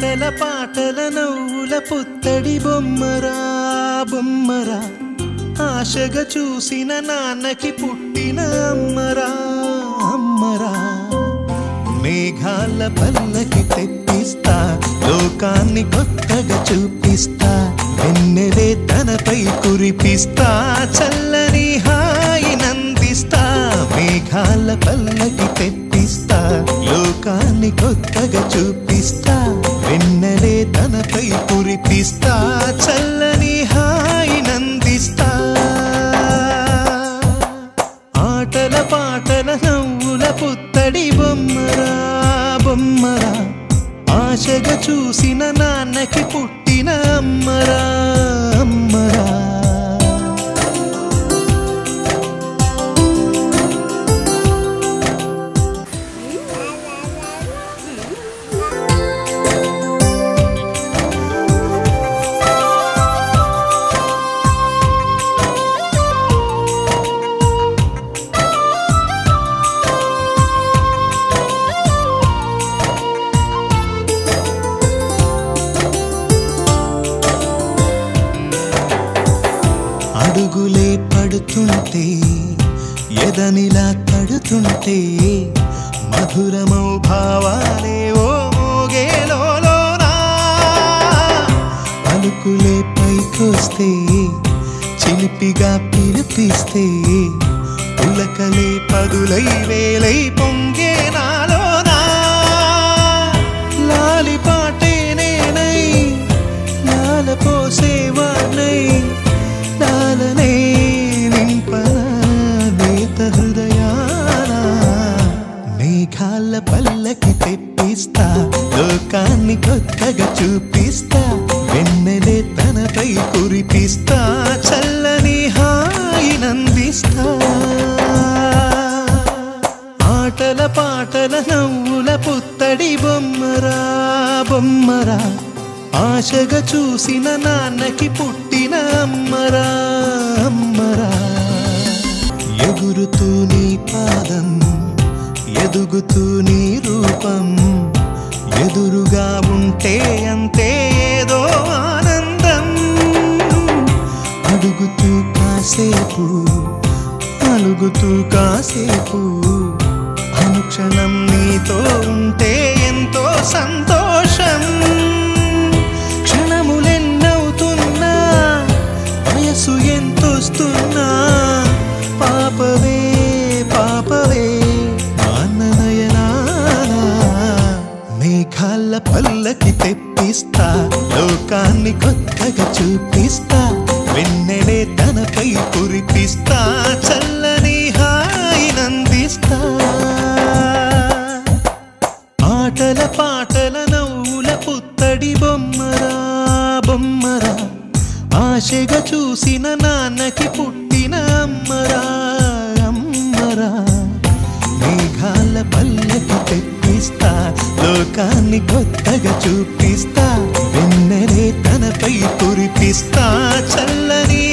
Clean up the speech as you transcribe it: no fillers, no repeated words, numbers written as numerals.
ఆటల పాటల నవ్వుల పుత్తడి బొమ్మరా బొమ్మరా ఆశగా చూసిన నాన్నకి పుట్టిన అమ్మరా అమ్మరా మేఘాల పల్లకి తెప్పిస్తా లోకాన్ని కొత్తగా చూపిస్తా వెన్నెలే తనపై కురిపిస్తా చల్లని హాయి నందిస్తా మేఘాల పల్లకి తెప్పిస్తా లోకాన్ని కొత్తగా చూపిస్తా వెన్నెలే తనపై కురిపిస్తా చల్లని హాయి నందిస్తా ఆటల పాటల నవ్వుల పుత్తడి బొమ్మరా బొమ్మరా ఆశగా చూసిన నాన్నకి పుట్టిన అమ్మరా అమ్మరా అడుగులే పడుతుంటే ఎదనిలా తడుతుంటే మధురమౌ భావాలే ఓ మోగేలోనా పలుకులే పైకొస్తే చిలిపిగా పిలిపిస్తే పులకలే పదులై వేలై పొంగే నాలోనా లాలిపాటే నేనై లాల పోసేవాణ్ణై లాలనే నింపనా నేత హృదయాన మేఘాల పల్లకి తెప్పిస్తా లోకాన్ని కొత్తగా చూపిస్తా వెన్నెలే తనపై కురిపిస్తా చల్లని హాయి నందిస్తా ఆటల పాటల నవ్వుల పుత్తడి బొమ్మరా బొమ్మరా ఆశగా చూసిన నాన్నకి పుట్టిన అమ్మరా అమ్మరా ఎగురుతూ నీ పాదం ఎదుగుతూ నీ రూపం ఎదురుగా ఉంటే అంతే ఏదో ఆనందం అడుగుతూ కాసేపు అలుగుతూ కాసేపు అనుక్షణం నీతో ఉంటే ఎంతో సంతోషం క్షణములెన్నవుతున్నా వయసు ఎంతొస్తున్నా పాపవే పాపవే మాననయనానా మేఘాల పల్లకి తెప్పిస్తా లోకాన్ని కొత్తగా చూపిస్తా వెన్నెలే తనపై కురిపిస్తా చల్లని హాయి నందిస్తా ఆటల పాటల నవ్వుల పుత్తడి బొమ్మరా బొమ్మరా ఆశగా చూసిన నాన్నకి పుట్టిన అమ్మరా అమ్మరా మేఘాల పల్లకి తెప్పిస్తా లోకాన్ని కొత్తగా చూపిస్తా వెన్నెలే తనపై కురిపిస్తా చల్లని